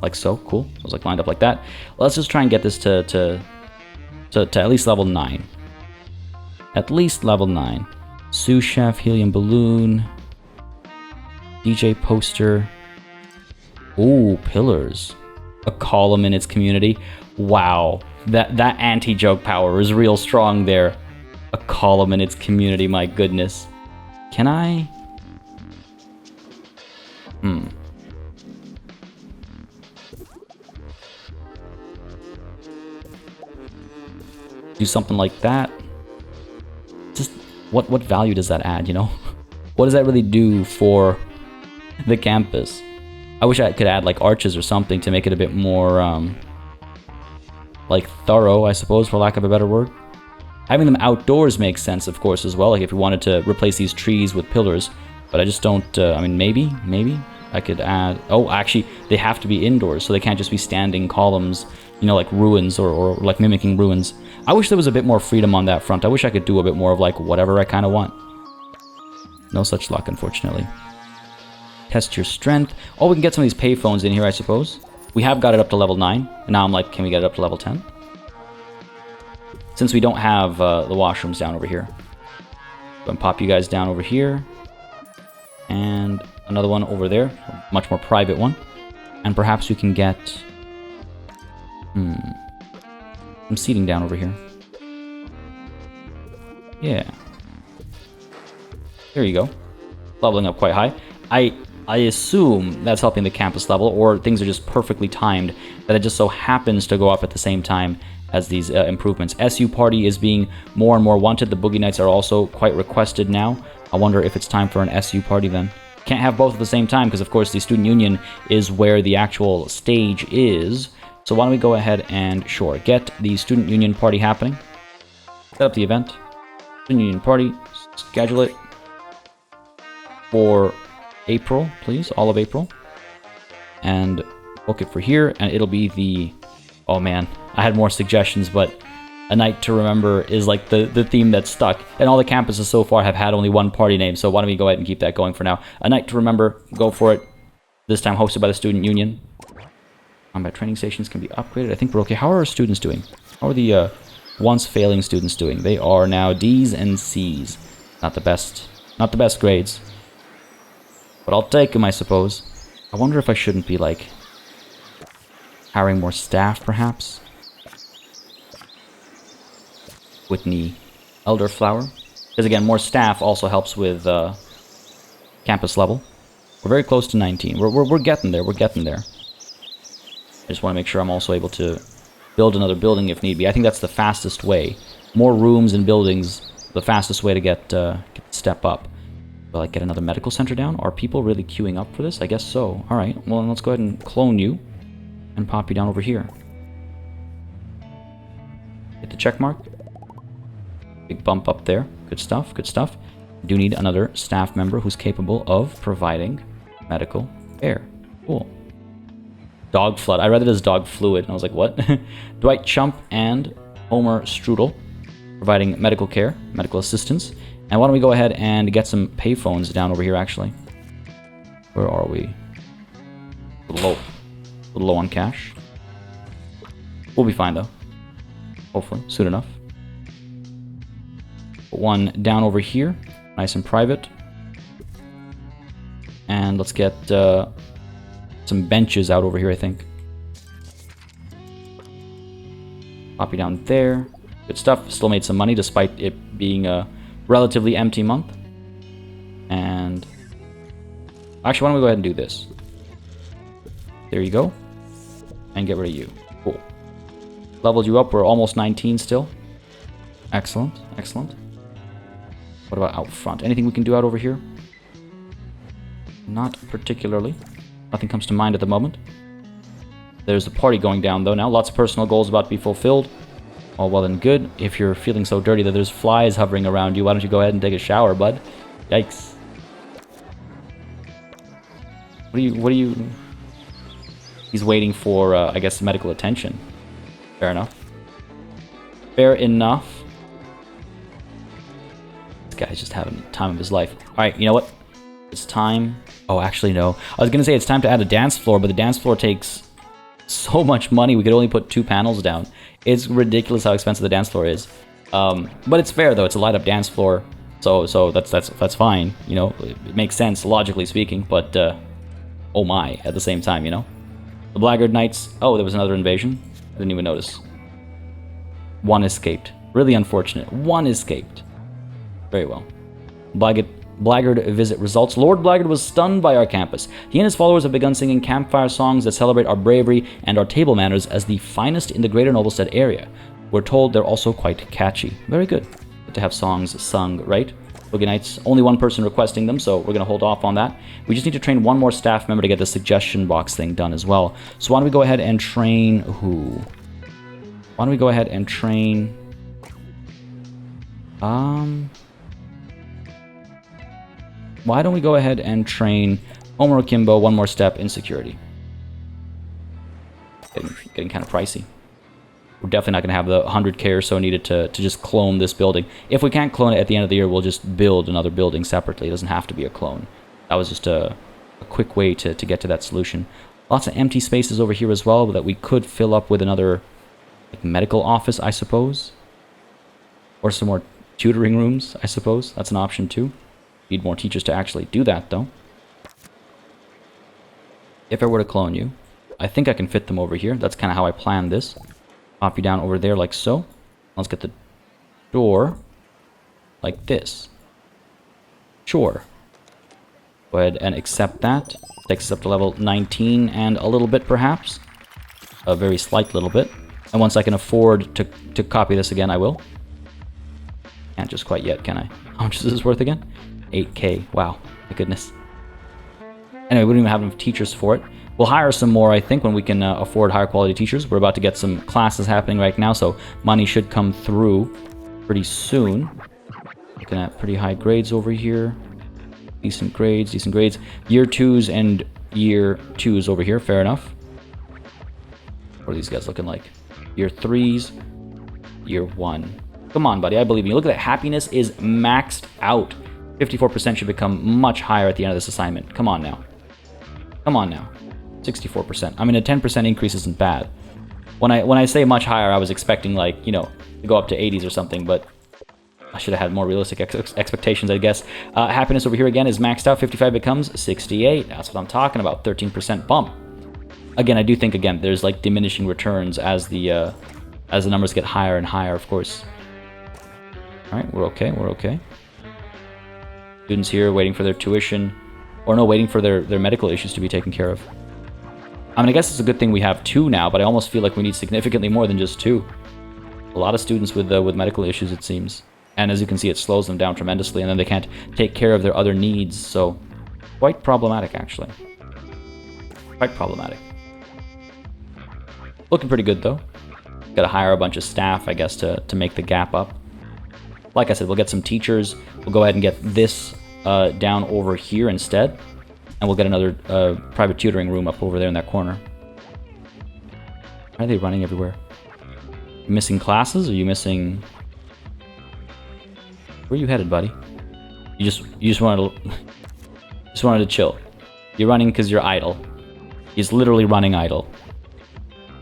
like so. Cool. So it's like lined up like that. Let's just try and get this to at least level 9. At least level 9. Sous chef, helium balloon, DJ poster. Ooh, pillars. A column in its community. Wow. That anti-joke power is real strong there. A column in its community, my goodness. Can I? Do something like that. Just what value does that add, you know? What does that really do for the campus? I wish I could add like arches or something to make it a bit more like thorough, I suppose, for lack of a better word. Having them outdoors makes sense, of course, as well, like if you wanted to replace these trees with pillars, but I just don't, I mean, maybe I could add, oh, actually, they have to be indoors, so they can't just be standing columns, you know, like ruins or like mimicking ruins. I wish there was a bit more freedom on that front. I wish I could do a bit more of like whatever I kind of want. No such luck, unfortunately. Test your strength. Oh, we can get some of these payphones in here, I suppose. We have got it up to level 9, and now I'm like, can we get it up to level 10? Since we don't have the washrooms down over here. Go and pop you guys down over here. And another one over there. A much more private one. And perhaps we can get... some seating down over here. Yeah. There you go. Leveling up quite high. I assume that's helping the campus level, or things are just perfectly timed, that it just so happens to go up at the same time as these improvements. SU Party is being more and more wanted. The Boogie Nights are also quite requested now. I wonder if it's time for an SU Party then. Can't have both at the same time, because of course the Student Union is where the actual stage is. So why don't we go ahead and, sure, get the Student Union Party happening. Set up the event. Student Union Party. Schedule it for April, please. All of April. And book it for here. And it'll be the... Oh man, I had more suggestions, but A Night to Remember is like the theme that's stuck. And all the campuses so far have had only one party name, so why don't we go ahead and keep that going for now. A Night to Remember, go for it. This time hosted by the Student Union. Combat training stations can be upgraded. I think we're okay. How are our students doing? How are the once failing students doing? They are now D's and C's. Not the best grades. But I'll take them, I suppose. I wonder if I shouldn't be, like, hiring more staff, perhaps? Whitney Elderflower. Because, again, more staff also helps with campus level. We're very close to 19. We're getting there. We're getting there. I just want to make sure I'm also able to build another building if need be. I think that's the fastest way. More rooms and buildings, the fastest way to get the step up. Will I get another medical center down? Are people really queuing up for this? I guess so. Alright, well then let's go ahead and clone you and pop you down over here. Hit the check mark. Big bump up there. Good stuff, good stuff. Do need another staff member who's capable of providing medical care. Cool. Dog Flood. I read it as Dog Fluid, and I was like, what? Dwight Chump and Homer Strudel providing medical care, medical assistance. And why don't we go ahead and get some payphones down over here, actually. Where are we? A little low on cash. We'll be fine, though. Hopefully, soon enough. Put one down over here, nice and private. And let's get some benches out over here, I think. Pop you down there. Good stuff. Still made some money despite it being a relatively empty month. And actually, why don't we go ahead and do this? There you go. And get rid of you. Cool. Leveled you up. We're almost 19 still. Excellent. Excellent. What about out front? Anything we can do out over here? Not particularly. Nothing comes to mind at the moment. There's a party going down, though, now. Lots of personal goals about to be fulfilled. All well and good. If you're feeling so dirty that there's flies hovering around you, why don't you go ahead and take a shower, bud? Yikes. What are you... He's waiting for, I guess, medical attention. Fair enough. Fair enough. This guy's just having the time of his life. Alright, you know what? It's time... Oh, actually, no. I was going to say it's time to add a dance floor, but the dance floor takes so much money. We could only put 2 panels down. It's ridiculous how expensive the dance floor is. But it's fair, though. It's a light-up dance floor, so that's fine. You know, it makes sense, logically speaking, but, oh my, at the same time, you know? The Blackguard Knights... Oh, there was another invasion. I didn't even notice. One escaped. Really unfortunate. One escaped. Very well. Blackguard visit results. Lord Blackguard was stunned by our campus. He and his followers have begun singing campfire songs that celebrate our bravery and our table manners as the finest in the greater Noblestead area. We're told they're also quite catchy. Very good. Good to have songs sung, right? Boogie Nights, only one person requesting them, so we're going to hold off on that. We just need to train one more staff member to get the suggestion box thing done as well. So why don't we go ahead and train who? Why don't we go ahead and train... Why don't we go ahead and train Homer Kimbo one more step in security? Getting kind of pricey. We're definitely not going to have the 100k or so needed to just clone this building. If we can't clone it at the end of the year, we'll just build another building separately. It doesn't have to be a clone. That was just a quick way to get to that solution. Lots of empty spaces over here as well that we could fill up with another like, medical office, I suppose. Or some more tutoring rooms, I suppose. That's an option too. Need more teachers to actually do that, though. If I were to clone you, I think I can fit them over here. That's kind of how I planned this. Pop you down over there like so. Let's get the door like this. Sure. Go ahead and accept that. Takes us up to level 19 and a little bit, perhaps. A very slight little bit. And once I can afford to copy this again, I will. Can't just quite yet, can I? How much is this worth again? 8k. Wow. My goodness. Anyway, we don't even have enough teachers for it. We'll hire some more, I think, when we can afford higher quality teachers. We're about to get some classes happening right now, so money should come through pretty soon. Looking at pretty high grades over here. Decent grades, decent grades. Year 2s and year 2s over here. Fair enough. What are these guys looking like? Year 3s. year 1. Come on, buddy, I believe in you. Look at that, happiness is maxed out. 54% should become much higher at the end of this assignment. Come on now. Come on now. 64%. I mean, a 10% increase isn't bad. When I say much higher, I was expecting, like, you know, to go up to 80s or something, but I should have had more realistic expectations, I guess. Happiness over here again is maxed out. 55 becomes 68. That's what I'm talking about. 13% bump. Again, I do think, again, there's like diminishing returns as the numbers get higher and higher, of course. All right, we're okay. We're okay. Students here waiting for their tuition, or no, waiting for their medical issues to be taken care of. I mean, I guess it's a good thing we have 2 now, but I almost feel like we need significantly more than just 2. A lot of students with medical issues, it seems. And as you can see, it slows them down tremendously, and then they can't take care of their other needs, so quite problematic, actually. Quite problematic. Looking pretty good, though. Gotta hire a bunch of staff, I guess, to make the gap up. Like I said, we'll get some teachers. We'll go ahead and get this down over here instead. And we'll get another private tutoring room up over there in that corner. Why are they running everywhere? You missing classes? Or are you missing... Where are you headed, buddy? You just wanted to chill. You're running because you're idle. He's literally running idle.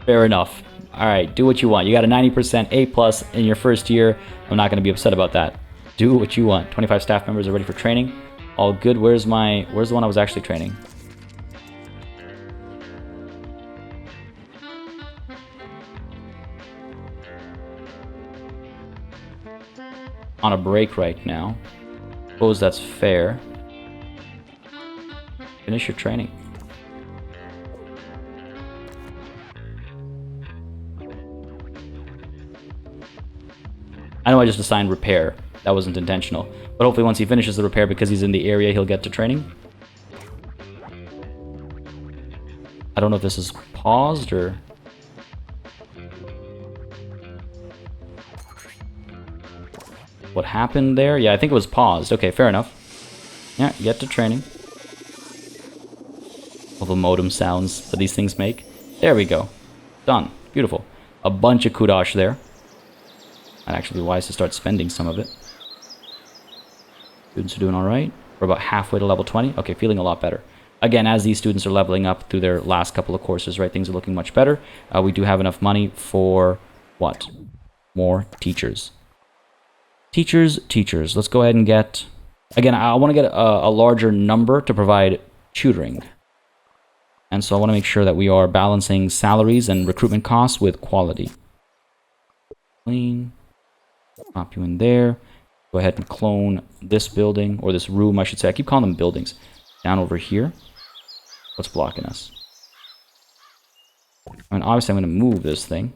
Fair enough. Alright, do what you want. You got a 90% A+ in your first year. I'm not going to be upset about that. Do what you want. 25 staff members are ready for training. All good. Where's the one I was actually training? On a break right now. Suppose that's fair. Finish your training. I know I just assigned repair. That wasn't intentional. But hopefully once he finishes the repair, because he's in the area, he'll get to training. I don't know if this is paused or... What happened there? Yeah, I think it was paused. Okay, fair enough. Yeah, get to training. All the modem sounds that these things make. There we go. Done. Beautiful. A bunch of kudosh there. Might actually be wise to start spending some of it. Students are doing alright. We're about halfway to level 20. Okay, feeling a lot better. Again, as these students are leveling up through their last couple of courses, right, things are looking much better. We do have enough money for what? More teachers. Teachers. Let's go ahead and get... Again, I want to get a larger number to provide tutoring. And so I want to make sure that we are balancing salaries and recruitment costs with quality. Clean. Pop you in there. Go ahead and clone this building, or this room, I should say. I keep calling them buildings. Down over here. What's blocking us? I mean, obviously I'm going to move this thing.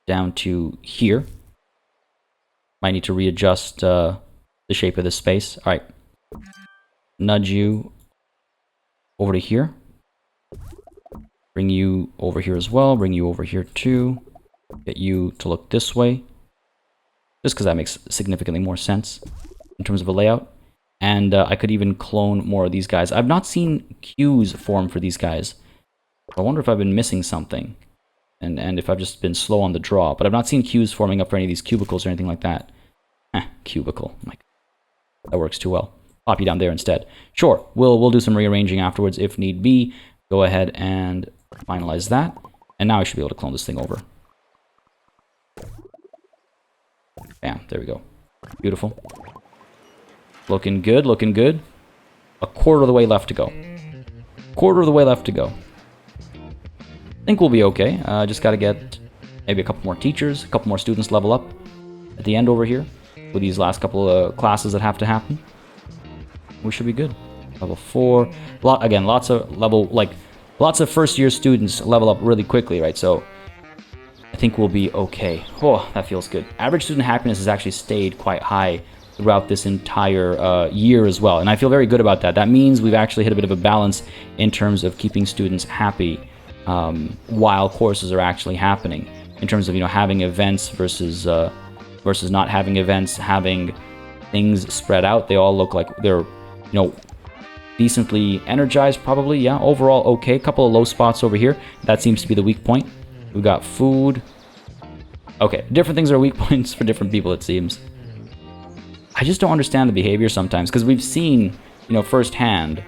Down to here. Might need to readjust the shape of this space. Alright. Nudge you over to here. Bring you over here as well. Bring you over here too. Get you to look this way. Just because that makes significantly more sense in terms of a layout. And I could even clone more of these guys. I've not seen queues form for these guys. I wonder if I've been missing something. And if I've just been slow on the draw. But I've not seen queues forming up for any of these cubicles or anything like that. Cubicle. That works too well. Pop you down there instead. Sure, we'll do some rearranging afterwards if need be. Go ahead and finalize that. And now I should be able to clone this thing over. Bam, there we go. Beautiful. Looking good, looking good. A quarter of the way left to go. Quarter of the way left to go. I think we'll be okay. Just gotta get maybe a couple more teachers, a couple more students level up at the end over here with these last couple of classes that have to happen. We should be good. Level 4. Again, lots of first year students level up really quickly, right? So I think we'll be okay. Oh, that feels good. Average student happiness has actually stayed quite high throughout this entire year as well. And I feel very good about that. That means we've actually hit a bit of a balance in terms of keeping students happy while courses are actually happening. In terms of, having events versus not having events, having things spread out. They all look like they're, decently energized probably. Yeah, overall okay. Couple of low spots over here. That seems to be the weak point. We got food. Okay, different things are weak points for different people, it seems. I just don't understand the behavior sometimes, because we've seen, you know, firsthand,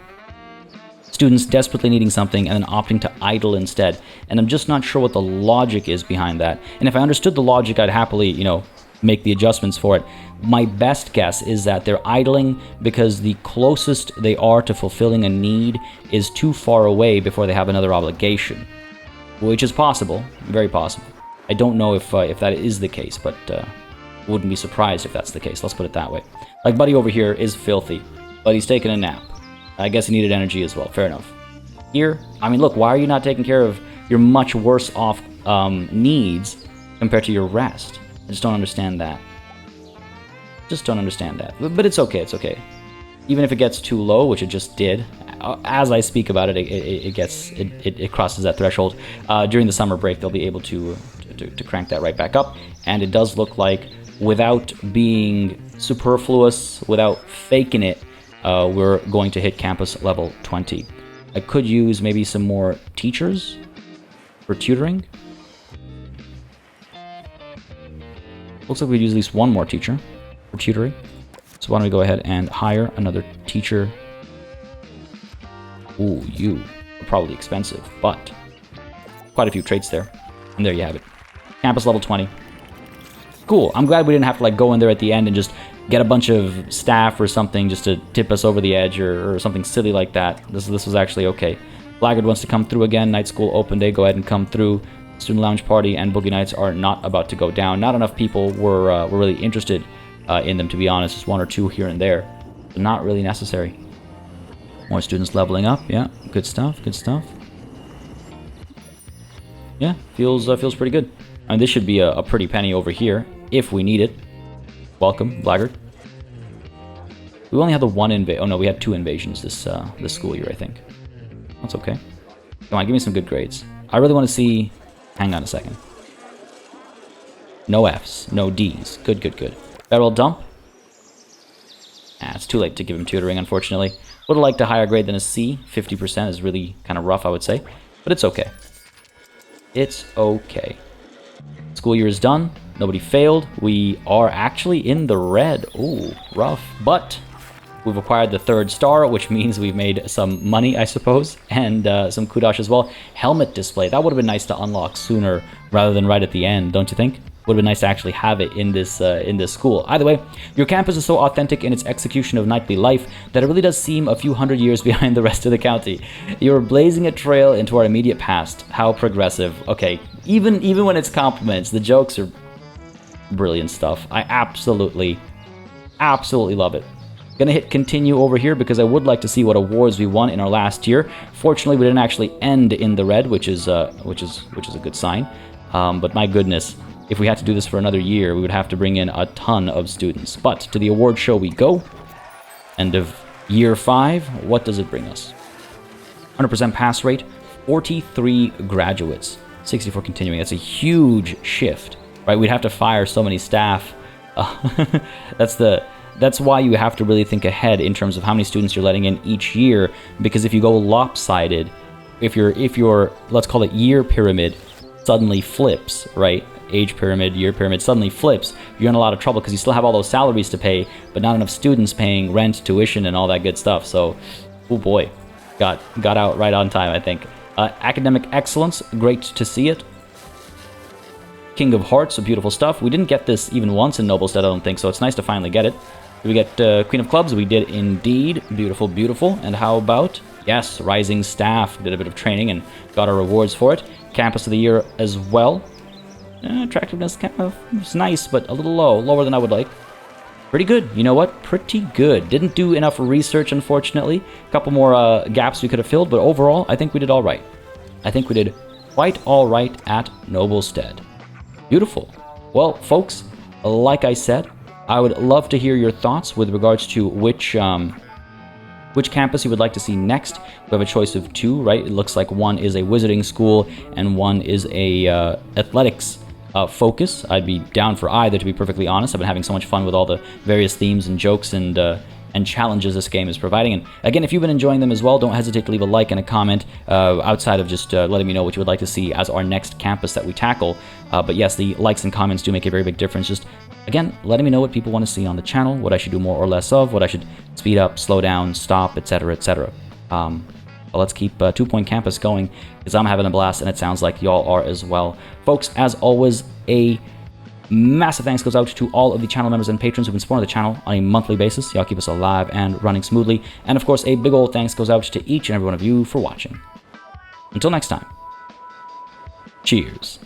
students desperately needing something and then opting to idle instead. And I'm just not sure what the logic is behind that. And if I understood the logic, I'd happily, you know, make the adjustments for it. My best guess is that they're idling because the closest they are to fulfilling a need is too far away before they have another obligation. Which is possible, very possible. I don't know if that is the case, but wouldn't be surprised if that's the case. Let's put it that way. Like Buddy over here is filthy, but he's taking a nap. I guess he needed energy as well. Fair enough. Here, I mean, look, why are you not taking care of your much worse off needs compared to your rest? I just don't understand that. Just don't understand that. But it's okay, it's okay. Even if it gets too low, which it just did, as I speak about it, it crosses that threshold. During the summer break, they'll be able to crank that right back up. And it does look like, without being superfluous, without faking it, we're going to hit campus level 20. I could use maybe some more teachers for tutoring. Looks like we'd use at least one more teacher for tutoring. So why don't we go ahead and hire another teacher. Ooh, you are probably expensive, but quite a few traits there. And there you have it. Campus level 20. Cool. I'm glad we didn't have to like go in there at the end and just get a bunch of staff or something just to tip us over the edge or something silly like that. This was actually okay. Blackguard wants to come through again. Night school open day. Go ahead and come through. Student lounge party and boogie nights are not about to go down. Not enough people were really interested in them, to be honest. Just one or two here and there. But not really necessary. More students leveling up. Yeah, good stuff. Good stuff. Yeah, feels pretty good. I mean, this should be a pretty penny over here if we need it. Welcome, Blackguard. We only had the one invasion. Oh no, we had 2 invasions this school year, I think. That's okay. Come on, give me some good grades. I really want to see. Hang on a second. No Fs, no Ds. Good, good, good. Barrel dump. Ah, it's too late to give him tutoring, unfortunately. Would have liked a higher grade than a C. 50% is really kind of rough, I would say. But it's okay. It's okay. School year is done. Nobody failed. We are actually in the red. Ooh, rough. But we've acquired the 3rd star, which means we've made some money, I suppose, and some kudosh as well. Helmet display. That would have been nice to unlock sooner rather than right at the end, don't you think? Would have been nice to actually have it in this school. Either way, your campus is so authentic in its execution of nightly life that it really does seem a few hundred years behind the rest of the county. You're blazing a trail into our immediate past. How progressive. Okay, even when it's compliments, the jokes are brilliant stuff. I absolutely love it. Gonna hit continue over here because I would like to see what awards we won in our last year. Fortunately, we didn't actually end in the red, which is a good sign. But my goodness, if we had to do this for another year, we would have to bring in a ton of students. But to the award show we go. End of year 5. What does it bring us? 100% pass rate, 43 graduates, 64 continuing. That's a huge shift, right? We'd have to fire so many staff. That's why you have to really think ahead in terms of how many students you're letting in each year, because if you go lopsided, if your let's call it year pyramid suddenly flips, right? Age pyramid, year pyramid suddenly flips, you're in a lot of trouble because you still have all those salaries to pay, but not enough students paying rent, tuition, and all that good stuff. So, oh boy, got out right on time, I think. Academic excellence, great to see it. King of Hearts, so beautiful stuff. We didn't get this even once in Noblestead, I don't think, so it's nice to finally get it. Did we get Queen of Clubs? We did indeed. Beautiful, beautiful. And how about, yes, Rising Staff. Did a bit of training and got our rewards for it. Campus of the Year as well. Attractiveness kind of was nice, but a little low. Lower than I would like. Pretty good. You know what? Pretty good. Didn't do enough research, unfortunately. A couple more gaps we could have filled, but overall, I think we did all right. I think we did quite all right at Noblestead. Beautiful. Well, folks, like I said, I would love to hear your thoughts with regards to which campus you would like to see next. We have a choice of 2, right? It looks like one is a wizarding school and one is a athletics focus. I'd be down for either, to be perfectly honest. I've been having so much fun with all the various themes and jokes and and challenges this game is providing. And again, if you've been enjoying them as well, don't hesitate to leave a like and a comment outside of just letting me know what you would like to see as our next campus that we tackle. But yes, the likes and comments do make a very big difference. Just, again, letting me know what people want to see on the channel, what I should do more or less of, what I should speed up, slow down, stop, etc., etc. But let's keep 2 Point Campus going, because I'm having a blast, and it sounds like y'all are as well. Folks, as always, a massive thanks goes out to all of the channel members and patrons who've been supporting the channel on a monthly basis. Y'all keep us alive and running smoothly. And of course, a big old thanks goes out to each and every one of you for watching. Until next time, cheers.